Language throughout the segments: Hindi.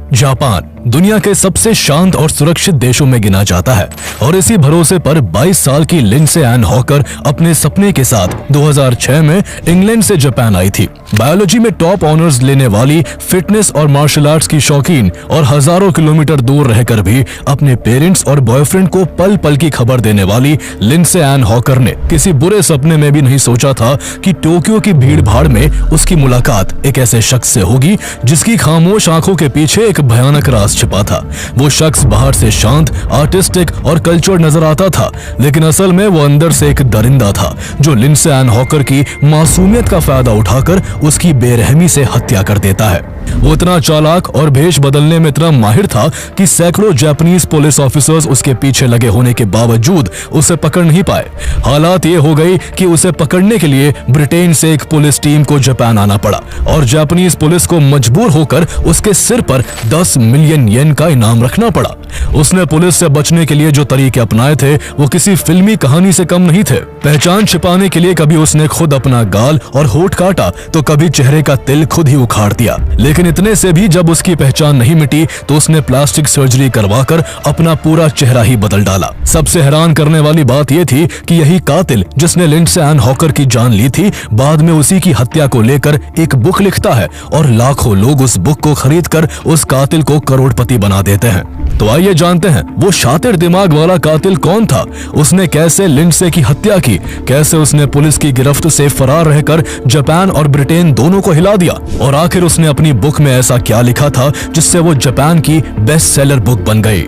जापान दुनिया के सबसे शांत और सुरक्षित देशों में गिना जाता है और इसी भरोसे पर 22 साल की लिंडसे एन हॉकर अपने सपने के साथ 2006 में इंग्लैंड से जापान आई थी। बायोलॉजी में टॉप ऑनर्स लेने वाली, फिटनेस और मार्शल आर्ट्स की शौकीन और हजारों किलोमीटर दूर रहकर भी अपने पेरेंट्स और बॉयफ्रेंड को पल पल की खबर देने वाली लिंडसे एन हॉकर ने किसी बुरे सपने में भी नहीं सोचा था कि टोक्यो की भीड़ भाड़ में उसकी मुलाकात एक ऐसे शख्स से होगी जिसकी खामोश आंखों के पीछे एक भयानक राज छिपा था। वो शख्स बाहर से शांत, आर्टिस्टिक और कल्चर्ड नजर आता था, लेकिन असल में वो अंदर से एक दरिंदा था जो लिंडसे एन हॉकर की मासूमियत का फायदा उठाकर उसकी बेरहमी से हत्या कर देता है। वो इतना चालाक और भेष बदलने में इतना माहिर था कि सैकड़ों जापानीज पुलिस ऑफिसर्स उसके पीछे लगे होने के बावजूद उसे पकड़ नहीं पाए। हालात ये हो गई कि उसे पकड़ने के लिए ब्रिटेन से एक पुलिस टीम को जापान आना पड़ा और जापानीज पुलिस को मजबूर होकर उसके सिर पर 10 मिलियन येन का इनाम रखना पड़ा। उसने पुलिस से बचने के लिए जो तरीके अपनाए थे वो किसी फिल्मी कहानी से कम नहीं थे। पहचान छिपाने के लिए कभी उसने खुद अपना गाल और होठ काटा तो कभी चेहरे का तिल खुद ही उखाड़ दिया। लेकिन इतने से भी जब उसकी पहचान नहीं मिटी तो उसने प्लास्टिक सर्जरी करवाकर अपना पूरा चेहरा ही बदल डाला। सबसे हैरान करने वाली बात यह थी कि यही कातिल जिसने लिंडसे एन हॉकर की जान ली थी बाद में उसी की हत्या को लेकर एक बुक लिखता है और लाखों लोग उस बुक को खरीदकर उस कातिल को करोड़पति बना देते हैं। तो आइए जानते हैं वो शातिर दिमाग वाला कातिल कौन था, उसने कैसे लिंडसे की हत्या की, कैसे उसने पुलिस की गिरफ्त से फरार रहकर जापान और ब्रिटेन दोनों को हिला दिया और आखिर उसने अपनी बुक में ऐसा क्या लिखा था जिससे वो जापान की बेस्ट सेलर बुक बन गई।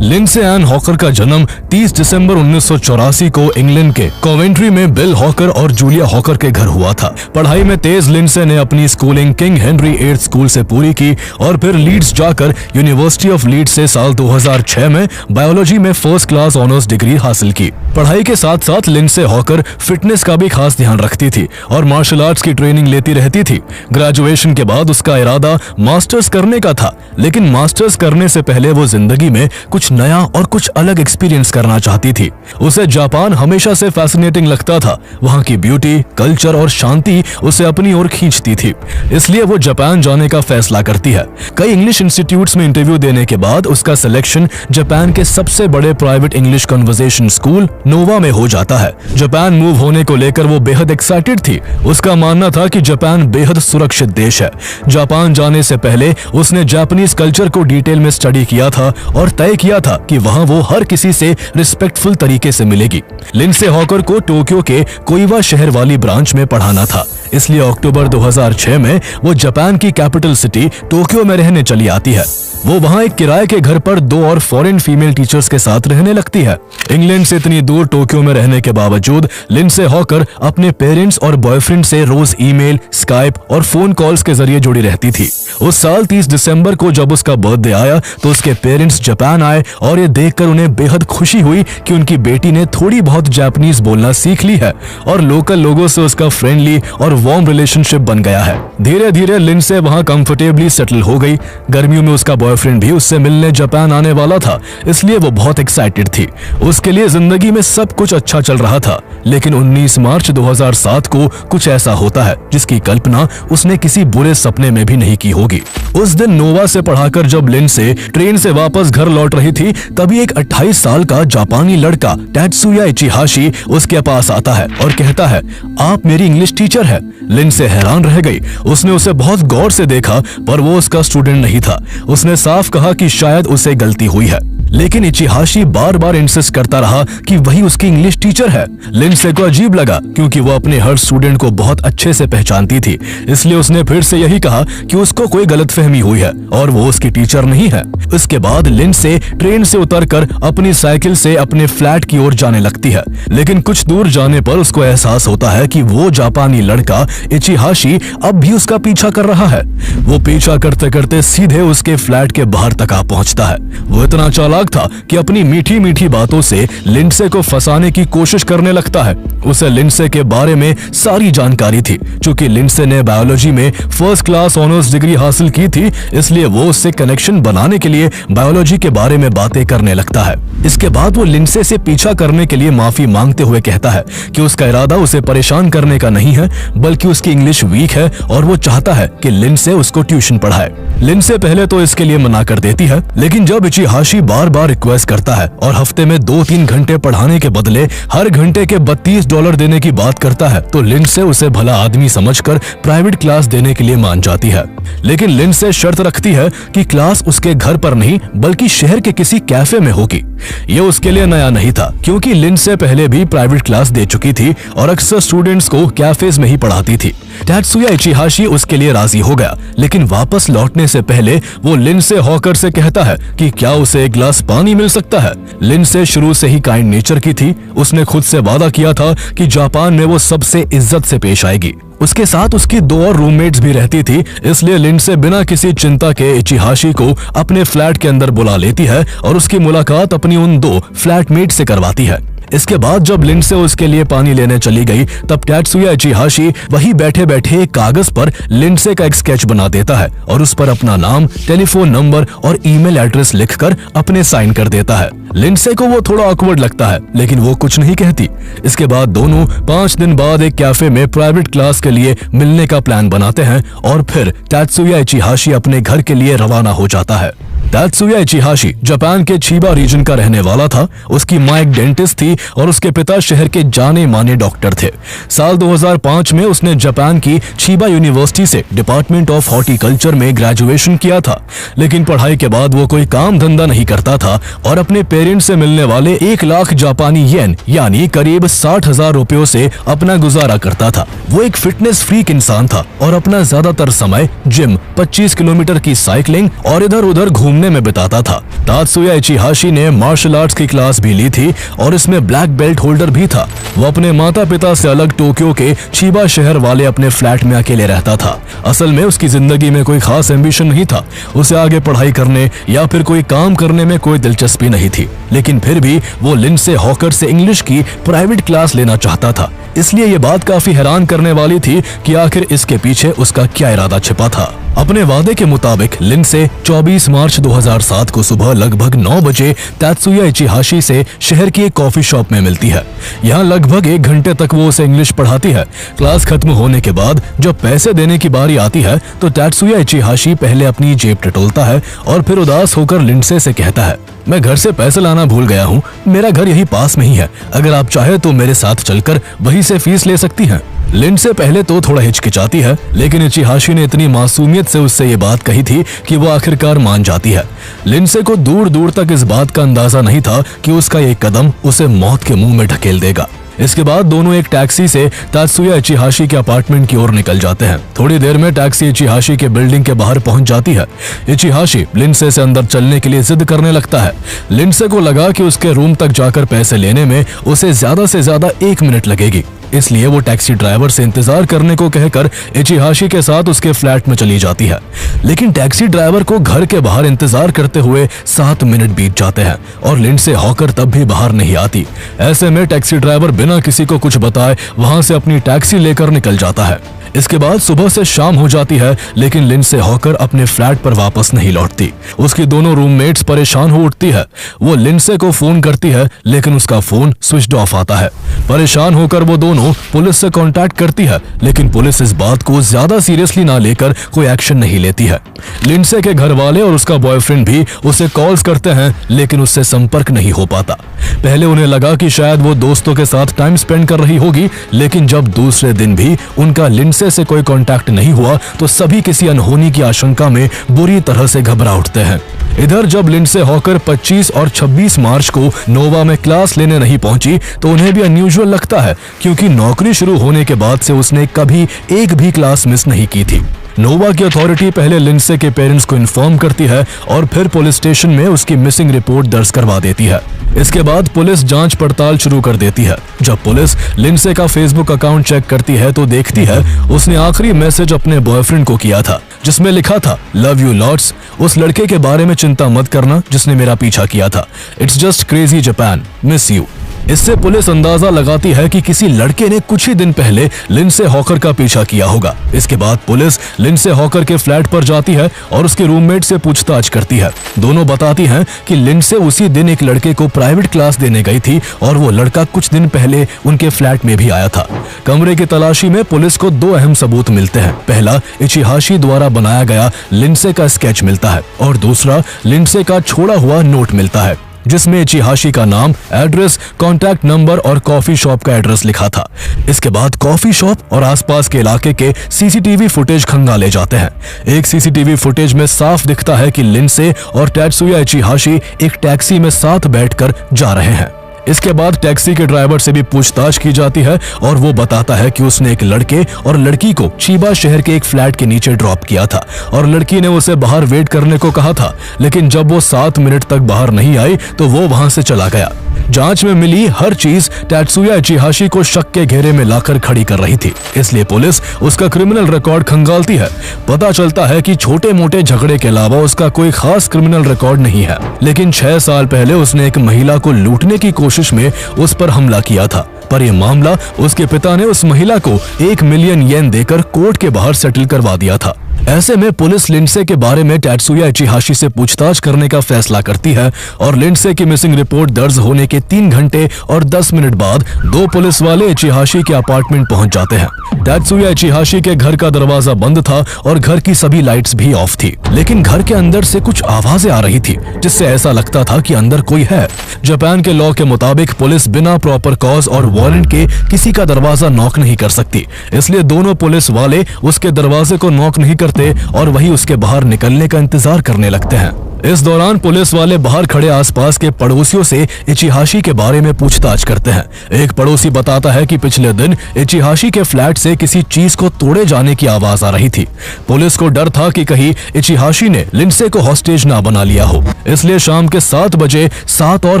लिंडसे एन हॉकर का जन्म 30 दिसंबर 1984 को इंग्लैंड के कोवेंट्री में बिल हॉकर और जूलिया हॉकर के घर हुआ था। पढ़ाई में तेज लिंडसे ने अपनी स्कूलिंग किंग हेनरी 8 स्कूल से पूरी की और फिर लीड्स जाकर यूनिवर्सिटी ऑफ लीड्स से साल 2006 में बायोलॉजी में फर्स्ट क्लास ऑनर्स डिग्री हासिल की। पढ़ाई के साथ साथ लिंडसे हॉकर फिटनेस का भी खास ध्यान रखती थी और मार्शल आर्ट्स की ट्रेनिंग लेती रहती थी। ग्रेजुएशन के बाद उसका इरादा मास्टर्स करने का था, लेकिन मास्टर्स करने से पहले वो जिंदगी में कुछ नया और कुछ अलग एक्सपीरियंस करना चाहती थी। उसे जापान हमेशा से फैसिनेटिंग लगता था। वहाँ की ब्यूटी, कल्चर और शांति उसे अपनी ओर खींचती थी, इसलिए वो जापान जाने का फैसला करती है। कई इंग्लिश इंस्टीट्यूट्स में इंटरव्यू देने के बाद उसका सिलेक्शन जापान के सबसे बड़े प्राइवेट इंग्लिश कन्वर्सेशन स्कूल नोवा में हो जाता है। जापान मूव होने को लेकर वो बेहद एक्साइटेड थी। उसका मानना था कि जापान बेहद सुरक्षित देश है। जापान जाने से पहले उसने जापानीज कल्चर को डिटेल में स्टडी किया था और तय किया था कि वहां वो हर किसी से रिस्पेक्टफुल तरीके से मिलेगी। लिंडसे हॉकर को टोक्यो के कोइवा शहर वाली ब्रांच में पढ़ाना था, इसलिए अक्टूबर 2006 में वो जापान की कैपिटल सिटी टोक्यो में रहने चली आती है। वो वहाँ एक किराए के घर पर 2 और फॉरेन फीमेल टीचर्स के साथ रहने लगती है। इंग्लैंड से इतनी दूर टोक्यो में रहने के बावजूद लिंडसे हॉकर अपने पेरेंट्स और बॉयफ्रेंड से रोज ईमेल, स्काइप और फोन कॉल्स के जरिए जुड़ी रहती थी। उस साल 30 दिसंबर को जब उसका बर्थडे आया तो उसके पेरेंट्स जापान आए और ये देखकर उन्हें बेहद खुशी हुई कि उनकी बेटी ने थोड़ी बहुत जापानीज बोलना सीख ली है और लोकल लोगों से उसका फ्रेंडली और वार्म रिलेशनशिप बन गया है। धीरे धीरे लिंडसे वहाँ कंफर्टेबली सेटल हो गई। गर्मियों में उसका बॉयफ्रेंड भी उससे मिलने जापान आने वाला था, इसलिए वो बहुत एक्साइटेड थी। उसके लिए जिंदगी में सब कुछ अच्छा चल रहा था, लेकिन 19 मार्च 2007 को कुछ ऐसा होता है जिसकी कल्पना उसने किसी बुरे सपने में भी नहीं की होगी। उस दिन नोवा से पढ़ाकर जब लिंडसे ट्रेन से वापस घर लौट रही थी, तभी एक 28 साल का जापानी लड़का टेत्सुया इचिहाशी उसके पास आता है और कहता है, आप मेरी इंग्लिश टीचर है। लिंडसे हैरान रह गई। उसने उसे बहुत गौर से देखा, पर वो उसका स्टूडेंट नहीं था। उसने साफ कहा कि शायद उसे गलती हुई है, लेकिन इचिहाशी बार बार इंसिस्ट करता रहा कि वही उसकी इंग्लिश टीचर है। लिंडसे को अजीब लगा क्योंकि वो अपने हर स्टूडेंट को बहुत अच्छे से पहचानती थी, इसलिए उसने फिर से यही कहा कि उसको कोई गलतफहमी हुई है और वो उसकी टीचर नहीं है। इसके बाद लिंडसे ट्रेन से उतरकर अपनी साइकिल से अपने फ्लैट की ओर जाने लगती है, लेकिन कुछ दूर जाने पर उसको एहसास होता है कि वो जापानी लड़का इचिहाशी अब भी उसका पीछा कर रहा है। वो पीछा करते करते सीधे उसके फ्लैट के बाहर तक आ पहुंचता है। वो इतना चालाक था कि अपनी मीठी मीठी बातों से लिंडसे को फंसाने की कोशिश करने लगता है। उसे लिंडसे के बारे में सारी जानकारी थी। चूंकि लिंडसे ने बायोलॉजी में फर्स्ट क्लास ऑनर्स डिग्री हासिल की थी, इसलिए वो उससे कनेक्शन बनाने के लिए बायोलॉजी के बारे में बातें करने लगता है। इसके बाद वो लिंडसे से पीछा करने के लिए माफी मांगते हुए कहता है कि उसका इरादा उसे परेशान करने का नहीं है, बल्कि उसकी इंग्लिश वीक है और वो चाहता है कि लिंडसे उसको ट्यूशन पढ़ाए। लिंडसे पहले तो इसके लिए मना कर देती है, लेकिन जब इचिहाशी बार बार रिक्वेस्ट करता है और हफ्ते में 2-3 घंटे पढ़ाने के बदले हर घंटे के $32 देने की बात करता है, तो लिंडसे उसे भला आदमी समझकर प्राइवेट क्लास देने के लिए मान जाती है। लेकिन लिंडसे शर्त रखती है कि क्लास उसके घर पर नहीं बल्कि शहर के किसी कैफे में होगी। ये उसके लिए नया नहीं था, क्योंकि लिंडसे पहले भी प्राइवेट क्लास दे चुकी थी और अक्सर स्टूडेंट्स को कैफेज में ही पढ़ाती थी। तात्सुया इचिहाशी उसके लिए राजी हो गया, लेकिन वापस लौटने से पहले वो लिंडसे हॉकर से कहता है कि क्या उसे एक गिलास पानी मिल सकता है। लिंडसे शुरू से ही काइंड नेचर की थी। उसने खुद से वादा किया था कि जापान में वो सबसे इज्जत से पेश आएगी। उसके साथ उसकी 2 और रूममेट्स भी रहती थी, इसलिए लिंडसे बिना किसी चिंता के इचिहाशी को अपने फ्लैट के अंदर बुला लेती है और उसकी मुलाकात अपनी उन 2 फ्लैटमेट से करवाती है। इसके बाद जब लिंडसे उसके लिए पानी लेने चली गई, तब तात्सुया इचिहाशी वही बैठे बैठे एक कागज पर लिंडसे का एक स्केच बना देता है और उस पर अपना नाम, टेलीफोन नंबर और ईमेल एड्रेस लिखकर अपने साइन कर देता है। लिंडसे को वो थोड़ा ऑकवर्ड लगता है, लेकिन वो कुछ नहीं कहती। इसके बाद दोनों 5 दिन बाद एक कैफे में प्राइवेट क्लास के लिए मिलने का प्लान बनाते हैं और फिर तात्सुया इचिहाशी अपने घर के लिए रवाना हो जाता है। तात्सुया इचिहाशी जापान के चिबा रीजन का रहने वाला था। उसकी मां एक डेंटिस्ट थी और उसके पिता शहर के जाने माने डॉक्टर थे। साल 2005 में उसने जापान की चिबा यूनिवर्सिटी से डिपार्टमेंट ऑफ हॉर्टिकल्चर में ग्रेजुएशन किया था, लेकिन पढ़ाई के बाद वो कोई काम धंधा नहीं करता था और अपने पेरेंट्स से मिलने वाले 1 लाख जापानी येन यानी करीब 60,000 रुपयों से अपना गुजारा करता था। वो एक फिटनेस फ्रीक इंसान था और अपना ज्यादातर समय जिम, 25 किलोमीटर की साइकिलिंग और इधर उधर घूमने में बिताता था। तात्सुया इचिहाशी ने मार्शल आर्ट्स की क्लास भी ली थी और इसमें ब्लैक बेल्ट होल्डर भी था। वो अपने माता पिता से अलग टोक्यो के चिबा शहर वाले अपने फ्लैट में अकेले रहता था। असल में उसकी जिंदगी में कोई खास एम्बिशन नहीं था। उसे आगे पढ़ाई करने या फिर कोई काम करने में कोई दिलचस्पी नहीं थी, लेकिन फिर भी वो लिंडसे हॉकर से इंग्लिश की प्राइवेट क्लास लेना चाहता था। इसलिए ये बात काफी हैरान करने वाली थी कि आखिर इसके पीछे उसका क्या इरादा छिपा था। अपने वादे के मुताबिक लिंडसे 24 मार्च 2007 को सुबह लगभग 9 बजे तात्सुया इचिहाशी से शहर की एक कॉफी शॉप में मिलती है। यहाँ लगभग 1 घंटे तक वो उसे इंग्लिश पढ़ाती है। क्लास खत्म होने के बाद जब पैसे देने की बारी आती है, तो तात्सुया इचिहाशी पहले अपनी जेब टटोलता है और फिर उदास होकर लिंडसे से कहता है, मैं घर से पैसे लाना भूल गया हूँ। मेरा घर यही पास में ही है। अगर आप चाहे तो मेरे साथ चलकर वहीं से फीस ले सकती हैं। लिंडसे पहले तो थोड़ा हिचकिचाती है, लेकिन इचिहाशी ने इतनी मासूमियत से उससे ये बात कही थी कि वो आखिरकार मान जाती है। लिंडसे को दूर दूर तक इस बात का अंदाजा नहीं था कि उसका ये कदम उसे मौत के मुंह में ढकेल देगा। इसके बाद दोनों एक टैक्सी से तात्सुया इचिहाशी के अपार्टमेंट की ओर निकल जाते हैं। थोड़ी देर में टैक्सी इचिहाशी के बिल्डिंग के बाहर पहुंच जाती है। इचिहाशी लिंडसे से अंदर चलने के लिए जिद करने लगता है। लिंडसे को लगा कि उसके रूम तक जाकर पैसे लेने में उसे ज्यादा से ज्यादा 1 मिनट लगेगी, इसलिए वो टैक्सी ड्राइवर से इंतजार करने को कहकर इचिहाशी के साथ उसके फ्लैट में चली जाती है। लेकिन टैक्सी ड्राइवर को घर के बाहर इंतजार करते हुए 7 मिनट बीत जाते हैं और लिंडसे हॉकर तब भी बाहर नहीं आती। ऐसे में टैक्सी ड्राइवर बिना किसी को कुछ बताए वहां से अपनी टैक्सी लेकर निकल जाता है। इसके बाद सुबह से शाम हो जाती है, लेकिन लिंडसे हॉकर अपने फ्लैट पर वापस नहीं लौटती। उसकी दोनों रूममेट्स परेशान हो उठती है। वो लिंडसे को फोन करती है, लेकिन उसका फोन स्विच्ड ऑफ आता है। परेशान होकर वो दोनों पुलिस से कांटेक्ट करती है, लेकिन पुलिस इस बात को ज्यादा सीरियसली ना लेकर कोई एक्शन नहीं लेती है। लिंडसे के घर वाले और उसका बॉयफ्रेंड भी उसे कॉल्स करते हैं, लेकिन उससे संपर्क नहीं हो पाता। पहले उन्हें लगा कि शायद वो दोस्तों के साथ टाइम स्पेंड कर रही होगी, लेकिन जब दूसरे दिन भी उनका लिंडसे से कोई कांटेक्ट नहीं हुआ, तो सभी किसी अनहोनी की आशंका में बुरी तरह से घबरा उठते हैं। इधर जब लिंडसे हॉकर 25 और 26 मार्च को नोवा में क्लास लेने नहीं पहुंची, तो उन्हें भी अनयूजुअल लगता है, क्योंकि नौकरी शुरू होने के बाद से उसने कभी एक भी क्लास मिस नहीं की थी। नोवा की अथॉरिटी पहले लिंडसे के पेरेंट्स को इन्फॉर्म करती है और फिर पुलिस स्टेशन में उसकी मिसिंग रिपोर्ट दर्ज करवा देती है। इसके बाद पुलिस जांच पड़ताल शुरू कर देती है। जब पुलिस लिंडसे का फेसबुक अकाउंट चेक करती है तो देखती है उसने आखिरी मैसेज अपने बॉयफ्रेंड को किया था, जिसमें लिखा था लव यू लॉट्स, उस लड़के के बारे में चिंता मत करना जिसने मेरा पीछा किया था, it's just crazy Japan, miss you. इससे पुलिस अंदाजा लगाती है कि किसी लड़के ने कुछ ही दिन पहले लिंडसे हॉकर का पीछा किया होगा। इसके बाद पुलिस लिंडसे हॉकर के फ्लैट पर जाती है और उसके रूममेट से पूछताछ करती है। दोनों बताती हैं कि लिंडसे उसी दिन एक लड़के को प्राइवेट क्लास देने गई थी और वो लड़का कुछ दिन पहले उनके फ्लैट में भी आया था। कमरे की तलाशी में पुलिस को दो अहम सबूत मिलते हैं। पहला, इचिहाशी द्वारा बनाया गया लिंडसे का स्केच मिलता है और दूसरा, लिंडसे का छोड़ा हुआ नोट मिलता है जिसमें इचिहाशी का नाम, एड्रेस, कॉन्टैक्ट नंबर और कॉफी शॉप का एड्रेस लिखा था। इसके बाद कॉफी शॉप और आसपास के इलाके के सीसीटीवी फुटेज खंगाले जाते हैं। एक सीसीटीवी फुटेज में साफ दिखता है कि लिंडसे और तेत्सुया इचिहाशी एक टैक्सी में साथ बैठकर जा रहे हैं। इसके बाद टैक्सी के ड्राइवर से भी पूछताछ की जाती है और वो बताता है कि उसने एक लड़के और लड़की को चिबा शहर के एक फ्लैट के नीचे ड्रॉप किया था और लड़की ने उसे बाहर वेट करने को कहा था, लेकिन जब वो 7 मिनट तक बाहर नहीं आई तो वो वहां से चला गया। जांच में मिली हर चीज तेत्सुया इचिहाशी को शक के घेरे में लाकर खड़ी कर रही थी, इसलिए पुलिस उसका क्रिमिनल रिकॉर्ड खंगालती है। पता चलता है कि छोटे मोटे झगड़े के अलावा उसका कोई खास क्रिमिनल रिकॉर्ड नहीं है, लेकिन 6 साल पहले उसने एक महिला को लूटने की कोशिश में उस पर हमला किया था। पर यह मामला उसके पिता ने उस महिला को 1 मिलियन येन देकर कोर्ट के बाहर सेटल करवा दिया था। ऐसे में पुलिस लिंडसे के बारे में तेत्सुया इचिहाशी से पूछताछ करने का फैसला करती है और लिंडसे की मिसिंग रिपोर्ट दर्ज होने के 3 घंटे और 10 मिनट बाद 2 पुलिस वाले इचिहाशी के अपार्टमेंट पहुंच जाते हैं। तेत्सुया इचिहाशी के घर का दरवाजा बंद था और घर की सभी लाइट्स भी ऑफ थी, लेकिन घर के अंदर से कुछ आवाजें आ रही थी जिससे ऐसा लगता था कि अंदर कोई है। जापान के लॉ के मुताबिक पुलिस बिना प्रॉपर कॉज और वारंट के किसी का दरवाजा नॉक नहीं कर सकती, इसलिए दोनों पुलिस वाले उसके दरवाजे को नॉक नहीं करते और वही उसके बाहर निकलने का इंतजार करने लगते हैं। इस दौरान पुलिस वाले बाहर खड़े आसपास के पड़ोसियों से इचिहाशी के बारे में पूछताछ करते हैं। एक पड़ोसी बताता है कि पिछले दिन इचिहाशी के फ्लैट से किसी चीज को तोड़े जाने की आवाज आ रही थी। पुलिस को डर था कि कहीं इचिहाशी ने लिंडसे को हॉस्टेज ना बना लिया हो, इसलिए शाम के 7 बजे 7 और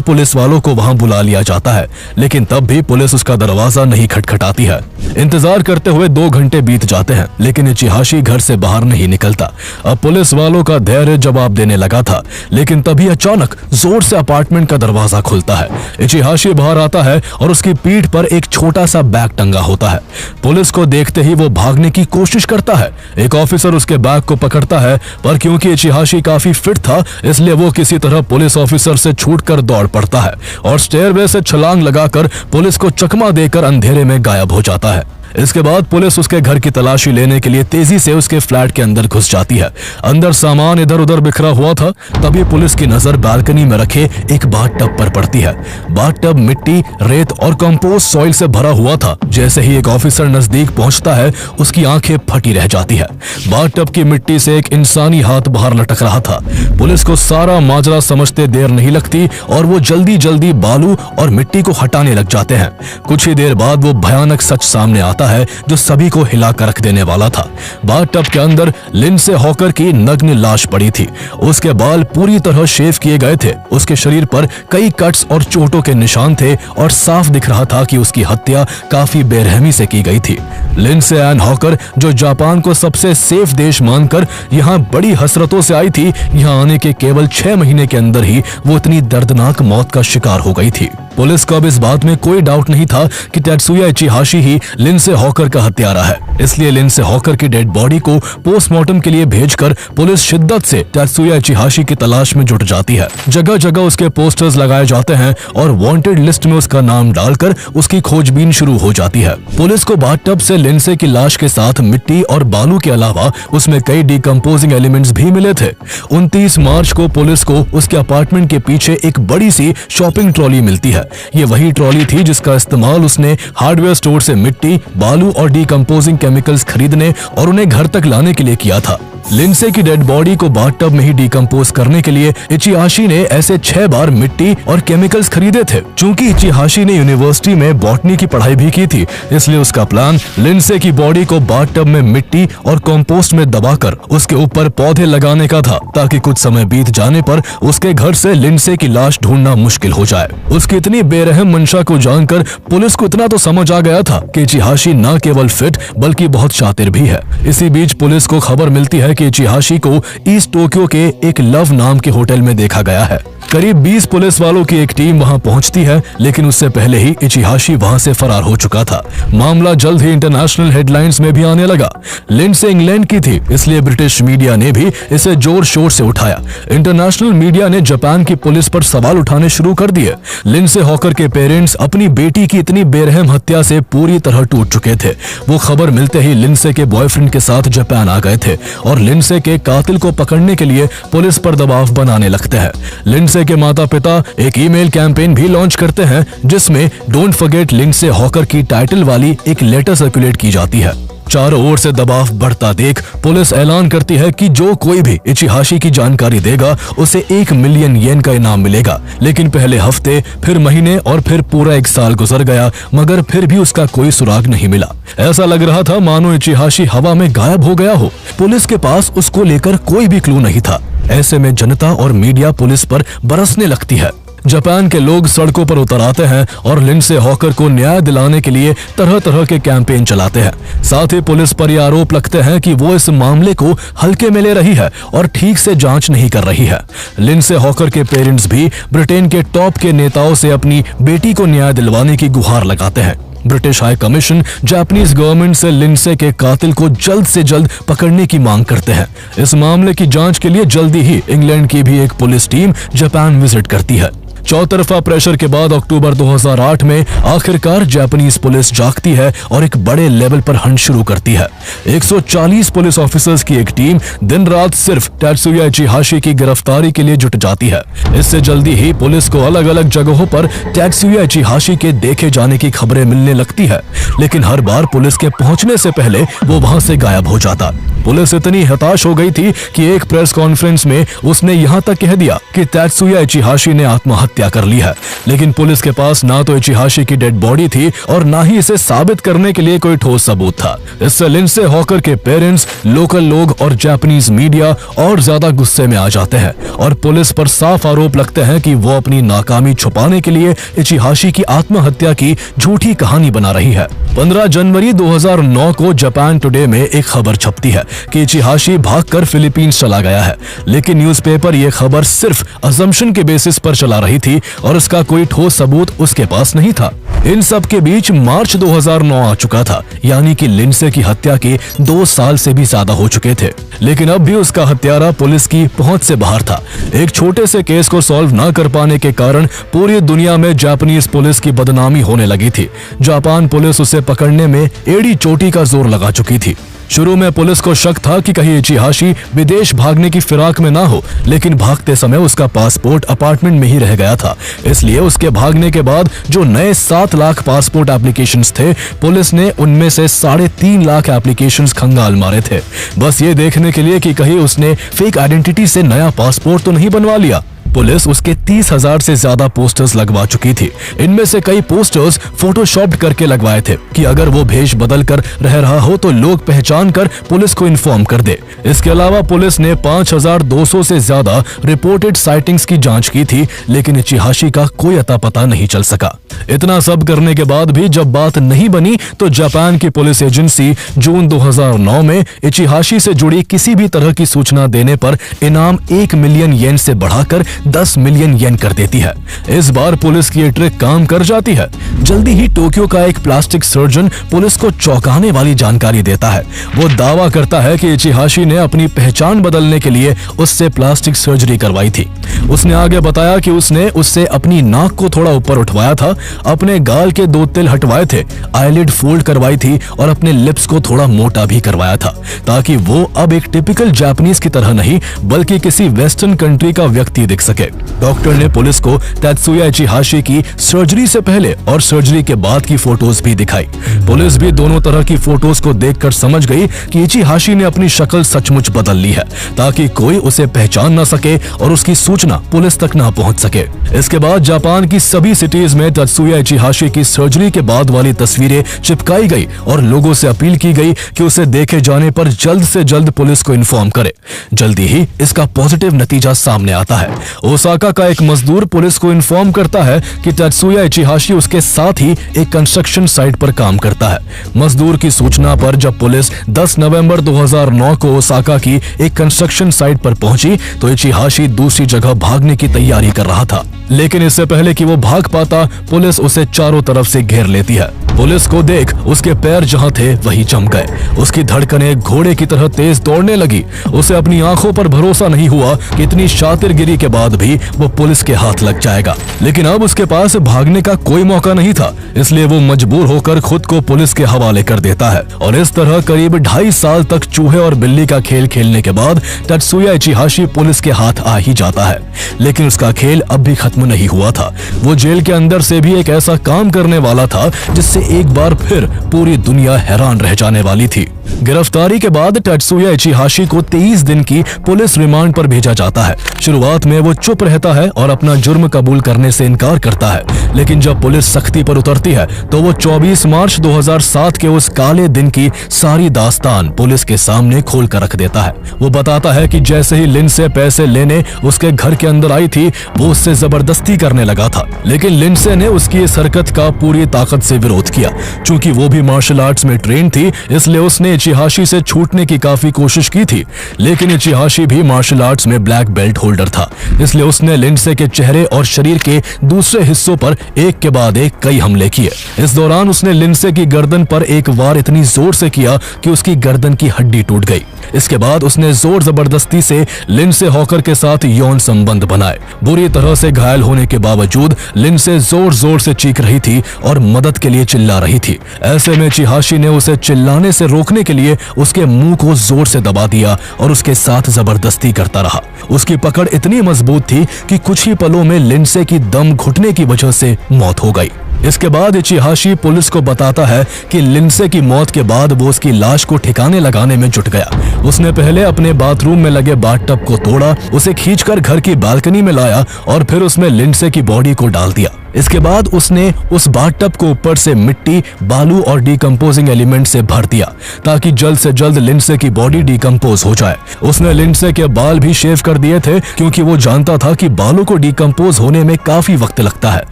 पुलिस वालों को वहां बुला लिया जाता है, लेकिन तब भी पुलिस उसका दरवाजा नहीं खटखटाती है। इंतजार करते हुए 2 घंटे बीत जाते हैं, लेकिन इचिहाशी घर से बाहर नहीं निकलता। अब पुलिस वालों का धैर्य जवाब देने लगा था, लेकिन तभी अचानक जोर से अपार्टमेंट का दरवाजा खुलता है। इचिहाशी बाहर आता है और उसकी पीठ पर एक छोटा सा बैग टंगा होता है। पुलिस को देखते ही वो भागने की कोशिश करता है। एक ऑफिसर उसके बैग को पकड़ता है, पर क्योंकि इचिहाशी काफी फिट था इसलिए वो किसी तरह पुलिस ऑफिसर से छूटकर दौड़ पड़ता है और स्टेयरवे से छलांग लगाकर पुलिस को चकमा देकर अंधेरे में गायब हो जाता है। इसके बाद पुलिस उसके घर की तलाशी लेने के लिए तेजी से उसके फ्लैट के अंदर घुस जाती है। अंदर सामान इधर उधर बिखरा हुआ था। तभी पुलिस की नजर बालकनी में रखे एक बाथटब पर पड़ती है। बाथटब मिट्टी, रेत और कंपोस्ट सॉइल से भरा हुआ था। जैसे ही एक ऑफिसर नजदीक पहुंचता है उसकी आंखें फटी रह जाती है। बाथटब की मिट्टी से एक इंसानी हाथ बाहर लटक रहा था। पुलिस को सारा माजरा समझते देर नहीं लगती और वो जल्दी जल्दी बालू और मिट्टी को हटाने लग जाते हैं। कुछ ही देर बाद वो भयानक सच सामने आता है जो सभी को हिला कर रख देने वाला था। बाथटब के अंदर लिंडसे हॉकर की नग्न लाश पड़ी थी। उसके बाल पूरी तरह शेव किए गए थे। उसके शरीर पर कई कट्स और चोटों के निशान थे और साफ दिख रहा था कि उसकी हत्या काफी बेरहमी से की गई थी। लिंडसे एन हॉकर, जो जापान को सबसे सेफ देश मानकर यहाँ बड़ी हसरतों से आई थी, यहाँ आने के केवल 6 महीने के अंदर ही वो इतनी दर्दनाक मौत का शिकार हो गई थी। पुलिस को अब इस बात में कोई डाउट नहीं था कि तेत्सुया इचिहाशी ही लिंडसे हॉकर का हत्यारा है। इसलिए लिंडसे हॉकर की डेड बॉडी को पोस्टमार्टम के लिए भेजकर पुलिस शिद्दत से तेत्सुया इचिहाशी की तलाश में जुट जाती है। जगह जगह उसके पोस्टर्स लगाए जाते हैं और वांटेड लिस्ट में उसका नाम डालकर उसकी खोजबीन शुरू हो जाती है। पुलिस को बाथटब से लिंडसे की लाश के साथ मिट्टी और बालू के अलावा उसमें कई डिकम्पोजिंग एलिमेंट्स भी मिले थे। 29 मार्च को पुलिस को उसके अपार्टमेंट के पीछे एक बड़ी सी शॉपिंग ट्रॉली मिलती है। है। ये वही ट्रॉली थी जिसका इस्तेमाल उसने हार्डवेयर स्टोर से मिट्टी, बालू और डिकम्पोजिंग केमिकल्स खरीदने और उन्हें घर तक लाने के लिए किया था। लिंडसे की डेड बॉडी को बाथटब में ही डिकम्पोज करने के लिए इचिहाशी ने ऐसे 6 बार मिट्टी और केमिकल्स खरीदे थे। चूंकि इचिहाशी ने यूनिवर्सिटी में बॉटनी की पढ़ाई भी की थी, इसलिए उसका प्लान लिंडसे की बॉडी को बाथटब में मिट्टी और कंपोस्ट में दबाकर उसके ऊपर पौधे लगाने का था, ताकि कुछ समय बीत जाने पर उसके घर से लिंडसे की लाश ढूंढना मुश्किल हो जाए। उसकी इतनी बेरहम मंशा को जानकर पुलिस को इतना तो समझ आ गया था कि इचिहाशी न केवल फिट बल्कि बहुत शातिर भी है। इसी बीच पुलिस को खबर मिलती है कि इचिहाशी को ईस्ट टोक्यो के एक लव नाम के होटल में देखा गया है। करीब 20 पुलिस वालों की एक टीम वहां पहुंचती है, लेकिन उससे पहले ही इचिहाशी वहां से फरार हो चुका था। मामला जल्द ही इंटरनेशनल हेडलाइंस में भी आने लगा। लिंडसे इंग्लैंड की थी, इसलिए ब्रिटिश मीडिया ने भी इसे जोर शोर से उठाया। इंटरनेशनल मीडिया ने जापान की पुलिस पर सवाल उठाने शुरू कर दिए। लिंडसे हॉकर के पेरेंट्स अपनी बेटी की इतनी बेरहम हत्या से पूरी तरह टूट चुके थे। वो खबर मिलते ही लिंडसे के बॉयफ्रेंड के साथ जापान आ गए थे और लिंडसे के कातिल को पकड़ने के लिए पुलिस पर दबाव बनाने लगते हैं। लिंडसे के माता पिता एक ईमेल कैंपेन भी लॉन्च करते हैं, जिसमें डोंट फॉरगेट लिंडसे हॉकर की टाइटल वाली एक लेटर सर्कुलेट की जाती है। चारों ओर से दबाव बढ़ता देख पुलिस ऐलान करती है कि जो कोई भी इचिहाशी की जानकारी देगा उसे 1 मिलियन येन का इनाम मिलेगा। लेकिन पहले हफ्ते, फिर महीने और फिर पूरा 1 साल गुजर गया, मगर फिर भी उसका कोई सुराग नहीं मिला। ऐसा लग रहा था मानो इचिहाशी हवा में गायब हो गया हो। पुलिस के पास उसको लेकर कोई भी क्लू नहीं था। ऐसे में जनता और मीडिया पुलिस पर बरसने लगती है। जापान के लोग सड़कों पर उतर आते हैं और लिंडसे हॉकर को न्याय दिलाने के लिए तरह तरह के कैंपेन चलाते हैं। साथ ही पुलिस पर यह आरोप लगते हैं कि वो इस मामले को हल्के में ले रही है और ठीक से जांच नहीं कर रही है। लिंडसे हॉकर के पेरेंट्स भी ब्रिटेन के टॉप के नेताओं से अपनी बेटी को न्याय दिलवाने की गुहार लगाते हैं। British high commission Japanese government से लिंडसे के कातिल को जल्द से जल्द पकड़ने की मांग करते हैं। इस मामले की जांच के लिए जल्दी ही इंग्लैंड की भी एक पुलिस टीम जापान विजिट करती है। चौतरफा प्रेशर के बाद अक्टूबर 2008 में आखिरकार जापानीज पुलिस जागती है और एक बड़े लेवल पर हंट शुरू करती है। 140 पुलिस ऑफिसर्स की एक टीम दिन रात सिर्फ तेत्सुया इचिहाशी की गिरफ्तारी के लिए जुट जाती है। इससे जल्दी ही पुलिस को अलग अलग जगहों पर तेत्सुया इचिहाशी के देखे जाने की खबरें मिलने लगती है, लेकिन हर बार पुलिस के पहुंचने से पहले वो वहां से गायब हो जाता। पुलिस इतनी हताश हो गई थी कि एक प्रेस कॉन्फ्रेंस में उसने यहाँ तक कह दिया कि तेत्सुया इचिहाशी ने आत्महत्या कर ली है। लेकिन पुलिस के पास ना तो इचिहाशी की डेड बॉडी थी और ना ही इसे साबित करने के लिए कोई ठोस सबूत था। इससे लिंडसे हॉकर के पेरेंट्स, लोकल लोग और जापानीज मीडिया और ज्यादा गुस्से में आ जाते हैं और पुलिस पर साफ आरोप लगते हैं कि वो अपनी नाकामी छुपाने के लिए इचिहाशी की आत्महत्या की झूठी कहानी बना रही है। 15 जनवरी 2009 को जापान टुडे में एक खबर छपती है कि इचिहाशी भागकर फिलीपींस चला गया है, लेकिन न्यूज़पेपर ये खबर सिर्फ अजम्पशन के बेसिस पर चला रही थी और उसका कोई ठोस सबूत उसके पास नहीं था। इन सब के बीच मार्च 2009 आ चुका था, यानी कि लिंडसे की हत्या के 2 साल से भी ज्यादा हो चुके थे, लेकिन अब भी उसका हत्यारा पुलिस की पहुंच से बाहर था। एक छोटे से केस को सॉल्व न कर पाने के कारण पूरी दुनिया में जापानीज पुलिस की बदनामी होने लगी थी। जापान पुलिस उसे पकड़ने में एड़ी चोटी का जोर लगा चुकी थी। शुरू में पुलिस को शक था कि कहीं इचिहाशी विदेश भागने की फिराक में ना हो, लेकिन भागते समय उसका पासपोर्ट अपार्टमेंट में ही रह गया था। इसलिए उसके भागने के बाद जो नए 7 लाख पासपोर्ट एप्लीकेशंस थे, पुलिस ने उनमें से 3.5 लाख एप्लीकेशंस खंगाल मारे थे, बस ये देखने के लिए कि कहीं उसने फेक आइडेंटिटी से नया पासपोर्ट तो नहीं बनवा लिया। पुलिस उसके 30,000 से ज्यादा पोस्टर्स लगवा चुकी थी। इनमें से कई पोस्टर्स फोटोशॉप्ड करके लगवाए थे कि अगर वो भेष बदल कर रह रहा हो तो लोग पहचान कर पुलिस को इन्फॉर्म कर दे। इसके अलावा पुलिस ने 5,200 से ज्यादा रिपोर्टेड साइटिंग्स की जांच की थी, लेकिन इचिहाशी का कोई अता पता नहीं चल सका। इतना सब करने के बाद भी जब बात नहीं बनी तो जापान की पुलिस एजेंसी जून 2009 में इचिहाशी से जुड़ी किसी भी तरह की सूचना देने पर इनाम 1 मिलियन येन से बढ़ाकर 10 मिलियन येन कर देती है। इस बार पुलिस की ये ट्रिक काम कर जाती है। जल्दी ही टोक्यो का एक प्लास्टिक सर्जन पुलिस को चौंकाने वाली जानकारी देता है। वो दावा करता है कि इचिहाशी ने अपनी पहचान बदलने के लिए उससे प्लास्टिक सर्जरी करवाई थी। उसने आगे बताया कि उसने उससे अपनी नाक को थोड़ा ऊपर उठवाया था, अपने गाल के 2 तिल हटवाए थे, आईलिड फोल्ड करवाई थी और अपने लिप्स को थोड़ा मोटा भी करवाया था, ताकि वो अब एक टिपिकल जापानीज की तरह नहीं बल्कि किसी वेस्टर्न कंट्री का व्यक्ति दिख सके। सके। डॉक्टर ने पुलिस को तेत्सुया इचिहाशी की सर्जरी से पहले और सर्जरी के बाद की फोटोज भी दिखाई। पुलिस भी दोनों तरह की फोटोज को देखकर समझ गई कि इचिहाशी ने अपनी शक्ल सचमुच बदल ली है, ताकि कोई उसे पहचान न सके और उसकी सूचना पुलिस तक न पहुंच सके। इसके बाद जापान की सभी सिटीज में तेत्सुया इचिहाशी की सर्जरी के बाद वाली तस्वीरें चिपकाई गई और लोगों से अपील की गई कि उसे देखे जाने पर जल्द से जल्द पुलिस को इन्फॉर्म करे। जल्दी ही इसका पॉजिटिव नतीजा सामने आता है। ओसाका का एक मजदूर पुलिस को इन्फॉर्म करता है कि तेत्सुया इचिहाशी उसके साथ ही एक कंस्ट्रक्शन साइट पर काम करता है। मजदूर की सूचना पर जब पुलिस 10 नवंबर 2009 को ओसाका की एक कंस्ट्रक्शन साइट पर पहुंची तो इचिहाशी दूसरी जगह भागने की तैयारी कर रहा था, लेकिन इससे पहले कि वो भाग पाता पुलिस उसे चारों तरफ से घेर लेती है। पुलिस को देख उसके पैर जहां थे वहीं जम गए। उसकी धड़कनें घोड़े की तरह तेज दौड़ने लगी। उसे अपनी आंखों पर भरोसा नहीं हुआ कि इतनी शातिरगिरी के बाद भी वो पुलिस के हाथ लग जाएगा, लेकिन अब उसके पास भागने का कोई मौका नहीं था, इसलिए वो मजबूर होकर खुद को पुलिस के हवाले कर देता है। और इस तरह करीब 2.5 साल तक चूहे और बिल्ली का खेल खेलने के बाद तेत्सुया इचिहाशी पुलिस के हाथ आ ही जाता है। लेकिन उसका खेल अब भी खत्म नहीं हुआ था। वो जेल के अंदर से भी एक ऐसा काम करने वाला था जिससे एक बार फिर पूरी दुनिया हैरान रह जाने वाली थी। गिरफ्तारी के बाद तेत्सुया इचिहाशी को 23 दिन की पुलिस रिमांड पर भेजा जाता है। शुरुआत में वो चुप रहता है और अपना जुर्म कबूल करने से इनकार करता है, लेकिन जब पुलिस सख्ती पर उतरती है तो वो 24 मार्च 2007 के उस काले दिन की सारी दास्तान पुलिस के सामने खोल कर रख देता है। वो बताता है कि जैसे ही लिंसे पैसे लेने उसके घर के अंदर आई थी वो उससे जबरदस्ती करने लगा था, लेकिन लिंसे ने उसकी इस हरकत का पूरी ताकत से विरोध किया। चूंकि वो भी मार्शल आर्ट्स में ट्रेन थी, इसलिए उसने इचिहाशी से छूटने की काफी कोशिश की थी, लेकिन इचिहाशी भी मार्शल आर्ट्स में ब्लैक बेल्ट होल्डर था, इसलिए उसने लिंसे के चेहरे और शरीर के दूसरे हिस्सों पर एक के बाद एक कई हमले किए। इस दौरान उसने लिंसे की गर्दन पर एक वार इतनी जोर से किया कि उसकी गर्दन की हड्डी टूट गई। इसके बाद उसने जोर जबरदस्ती से लिंसे हॉकर के साथ यौन संबंध बनाए। बुरी तरह से घायल होने के बावजूद लिंसे जोर जोर से चीख रही थी और मदद के लिए चिल्ला रही थी। ऐसे में इचिहाशी ने उसे चिल्लाने से रोकने के लिए उसके मुंह को जोर से दबा दिया और उसके साथ जबरदस्ती करता रहा। उसकी पकड़ इतनी मजबूत थी कि कुछ ही पलों में लिंसे की दम घुटने की वजह से मौत हो गई। इसके बाद इचिहाशी पुलिस को बताता है कि लिंसे की मौत के बाद वो उसकी लाश को ठिकाने लगाने में जुट गया। उसने पहले अपने बाथरूम में लगे बाथटब को तोड़ा, उसे खींचकर घर की बालकनी में लाया और फिर उसमें लिंसे की बॉडी को डाल दिया। इसके बाद उसने उस बाथटब को ऊपर से मिट्टी, बालू और डिकम्पोजिंग एलिमेंट से भर दिया ताकि जल्द से जल्द लिंसे की बॉडी डिकम्पोज हो जाए। उसने लिंसे के बाल भी शेव कर दिए थे क्योंकि वो जानता था कि बालों को डिकम्पोज होने में काफी वक्त लगता है।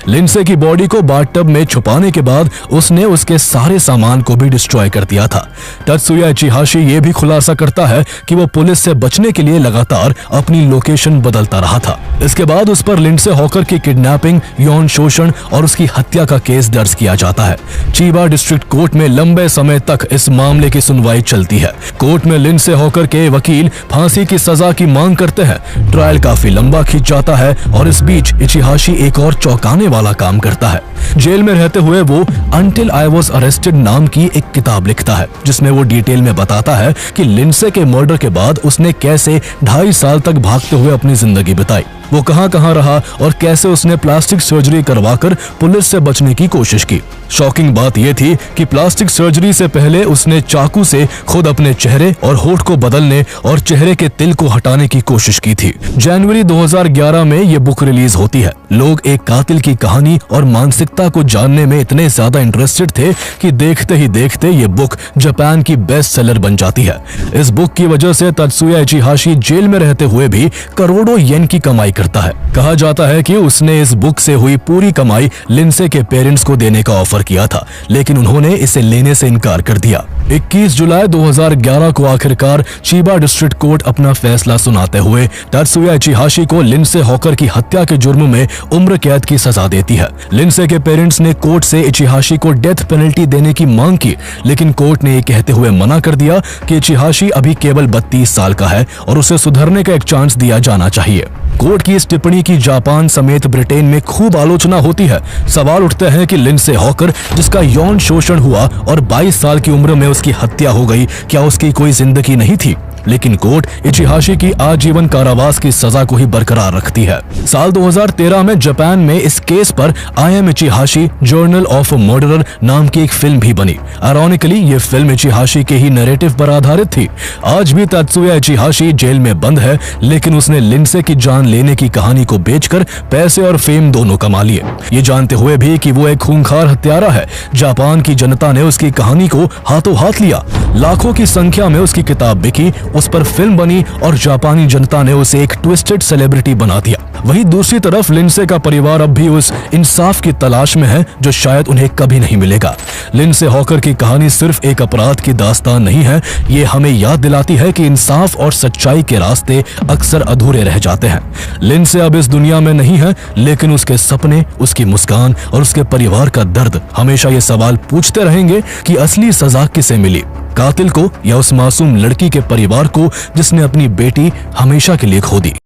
लिंसे की बॉडी को बाथटब में छुपाने के बाद उसने उसके सारे सामान को भी डिस्ट्रॉय कर दिया था। तेत्सुया इचिहाशी ये भी खुलासा करता है कि वो पुलिस से बचने के लिए लगातार अपनी लोकेशन बदलता रहा था। इसके बाद उस पर लिंसे हॉकर की किडनैपिंग, यौन शोषण और उसकी हत्या का केस दर्ज किया जाता है। चीबा डिस्ट्रिक्ट कोर्ट में लंबे समय तक इस मामले की सुनवाई चलती है। कोर्ट में लिंसे हॉकर के वकील फांसी की सजा की मांग करते हैं। ट्रायल काफी लंबा खिंच जाता है और इस बीच इचिहाशी एक और चौंकाने वाला काम करता है। जेल में रहते हुए वो अंटिल आई वॉज अरेस्टेड नाम की एक किताब लिखता है, जिसमें वो डिटेल में बताता है कि लिंसे के मर्डर के बाद उसने कैसे 2.5 साल तक भागते हुए अपनी जिंदगी बिताई, वो कहां रहा और कैसे उसने प्लास्टिक सर्जरी करवाकर पुलिस से बचने की कोशिश की। शॉकिंग बात यह थी कि प्लास्टिक सर्जरी से पहले उसने चाकू से खुद अपने चेहरे और होठ को बदलने और चेहरे के तिल को हटाने की कोशिश की थी। जनवरी 2011 में ये बुक रिलीज होती है। लोग एक कातिल की कहानी और मानसिकता को जानने में इतने ज्यादा इंटरेस्टेड थे कि देखते ही देखते ये बुक जापान की बेस्ट सेलर बन जाती है। इस बुक की वजह से तेत्सुया इचिहाशी जेल में रहते हुए भी करोड़ों येन की कमाई करता है। कहा जाता है कि उसने इस बुक से हुई पूरी कमाई लिंसे के पेरेंट्स को देने का ऑफर किया था, लेकिन उन्होंने इसे लेने से इनकार कर दिया। 21 जुलाई 2011 को आखिरकार चीबा डिस्ट्रिक्ट कोर्ट अपना फैसला सुनाते हुए तेत्सुया इचिहाशी को लिंसे हॉकर की हत्या के जुर्म में उम्र कैद की सजा देती है। लिंसे के पेरेंट्स ने कोर्ट से इचिहाशी को डेथ पेनल्टी देने की मांग की, लेकिन कोर्ट ने ये कहते हुए मना कर दिया कि इचिहाशी अभी केवल 32 साल का है और उसे सुधरने का एक चांस दिया जाना चाहिए। कोर्ट की इस टिप्पणी की जापान समेत ब्रिटेन में खूब आलोचना होती है। सवाल उठते हैं कि लिंसे हॉकर, जिसका यौन शोषण हुआ और 22 साल की उम्र में उसकी हत्या हो गई, क्या उसकी कोई जिंदगी नहीं थी? लेकिन कोर्ट इचिहाशी की आजीवन कारावास की सजा को ही बरकरार रखती है। साल 2013 में जापान में इस केस पर I am Ichihashi journal of murderer नाम की एक फिल्म भी बनी। आयरॉनिकली ये फिल्म इचिहाशी के ही नैरेटिव पर आधारित थी। आज भी तत्सुया इचिहाशी जेल में बंद है, लेकिन उसने लिंडसे की जान लेने की कहानी को बेचकर पैसे और फेम दोनों कमा लिए। ये जानते हुए भी कि वो एक खूंखार हत्यारा है, जापान की जनता ने उसकी कहानी को हाथों हाथ लिया। लाखों की संख्या में उसकी किताब बिकी, उस पर फिल्म बनी और जापानी जनता ने उसे एक ट्विस्टेड सेलिब्रिटी बना दिया। वहीं दूसरी तरफ लिंडसे का परिवार अब भी उस इंसाफ की तलाश में है जो शायद उन्हें कभी नहीं मिलेगा। लिंडसे हॉकर की कहानी सिर्फ एक अपराध की दास्तान नहीं है, ये हमें याद दिलाती है कि इंसाफ और सच्चाई के रास्ते अक्सर अधूरे रह जाते हैं। लिंडसे अब इस दुनिया में नहीं है, लेकिन उसके सपने, उसकी मुस्कान और उसके परिवार का दर्द हमेशा ये सवाल पूछते रहेंगे कि असली सजा किसे मिली, कातिल को या उस मासूम लड़की के परिवार को जिसने अपनी बेटी हमेशा के लिए खो दी।